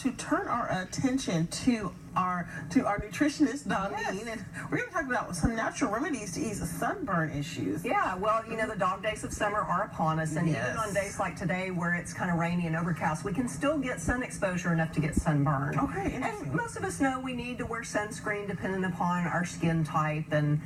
to turn our attention to our nutritionist Doneane, and we're going to talk about some natural remedies to ease sunburn issues. Yeah, well, you know, the dog days of summer are upon us, and even on days like today where it's kind of rainy and overcast, we can still get sun exposure enough to get sunburn. Okay, and most of us know we need to wear sunscreen depending upon our skin type and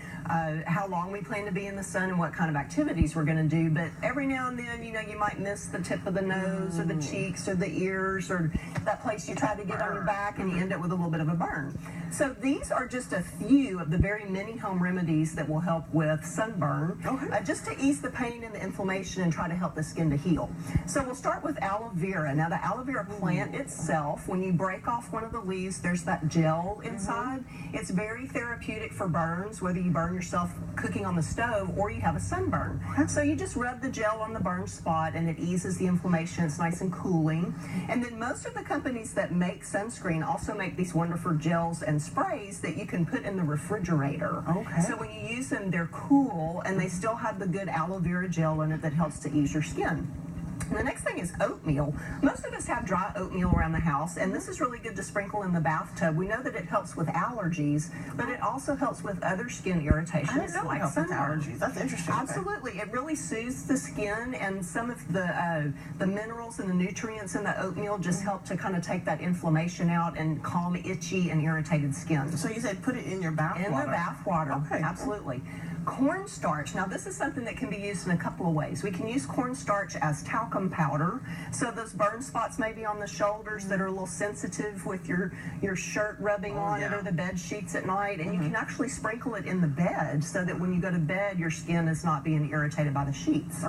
how long we plan to be in the sun and what kind of activities we're going to do. But every now and then, you know, you might miss the tip of the nose or the cheeks or the ears or that place you try to get on your back, and you end up with a little bit of a burn. So these are just a few of the very many home remedies that will help with sunburn, just to ease the pain and the inflammation and try to help the skin to heal. So we'll start with aloe vera. Now the aloe vera plant itself, when you break off one of the leaves, there's that gel inside. It's very therapeutic for burns, whether you burn yourself cooking on the stove or you have a sunburn. So you just rub the gel on the burn spot and it eases the inflammation. It's nice and cooling. And then most of the companies that make sunscreen also make these wonderful gels and sprays that you can put in the refrigerator. So when you use them, they're cool and they still have the good aloe vera gel in it that helps to ease your skin. And the next thing is oatmeal. Most of us have dry oatmeal around the house, and this is really good to sprinkle in the bathtub. We know that it helps with allergies, but it also helps with other skin irritations. I didn't know it helps with allergies. That's interesting. Absolutely. It really soothes the skin, and some of the minerals and the nutrients in the oatmeal just help to kind of take that inflammation out and calm itchy and irritated skin. So you said put it in your bath water? In the bath water. Okay. Absolutely. Cornstarch. Now this is something that can be used in a couple of ways. We can use cornstarch as talcum powder. So those burn spots maybe on the shoulders that are a little sensitive with your shirt rubbing on it or the bed sheets at night, and you can actually sprinkle it in the bed so that when you go to bed your skin is not being irritated by the sheets.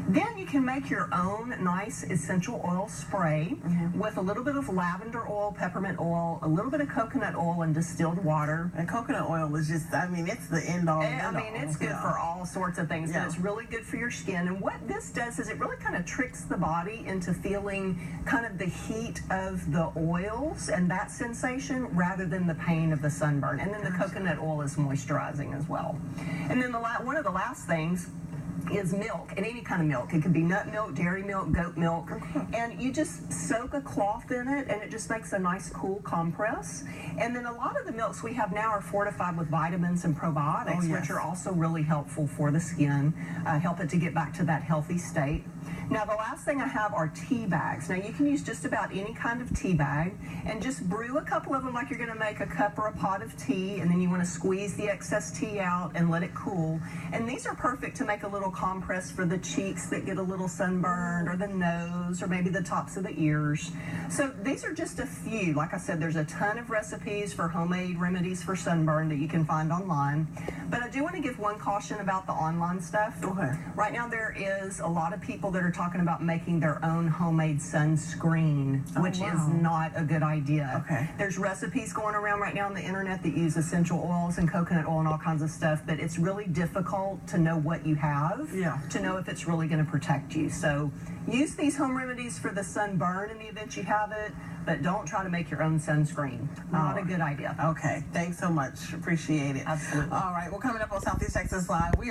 Then you can make your own nice essential oil spray with a little bit of lavender oil, peppermint oil, a little bit of coconut oil, and distilled water. And coconut oil is just, I mean, it's the end all. I mean, it's good for all sorts of things, but it's really good for your skin. And what this does is it really kind of tricks the body into feeling kind of the heat of the oils and that sensation rather than the pain of the sunburn. And then the coconut oil is moisturizing as well. And then one of the last things is milk, and any kind of milk. It could be nut milk, dairy milk, goat milk, and you just soak a cloth in it and it just makes a nice cool compress. And then a lot of the milks we have now are fortified with vitamins and probiotics, which are also really helpful for the skin, help it to get back to that healthy state. Now the last thing I have are tea bags. Now you can use just about any kind of tea bag and just brew a couple of them like you're going to make a cup or a pot of tea, and then you want to squeeze the excess tea out and let it cool. And these are perfect to make a little compress for the cheeks that get a little sunburned, or the nose, or maybe the tops of the ears. So these are just a few. Like I said, there's a ton of recipes for homemade remedies for sunburn that you can find online. But I do want to give one caution about the online stuff. Right now there is a lot of people that are talking about making their own homemade sunscreen, which is not a good idea. There's recipes going around right now on the internet that use essential oils and coconut oil and all kinds of stuff, but it's really difficult to know what you have to know if it's really going to protect you. So use these home remedies for the sunburn in the event you have it, but don't try to make your own sunscreen. Not a good idea. Thanks so much. Appreciate it. Absolutely. All right, well, coming up on Southeast Texas Live, we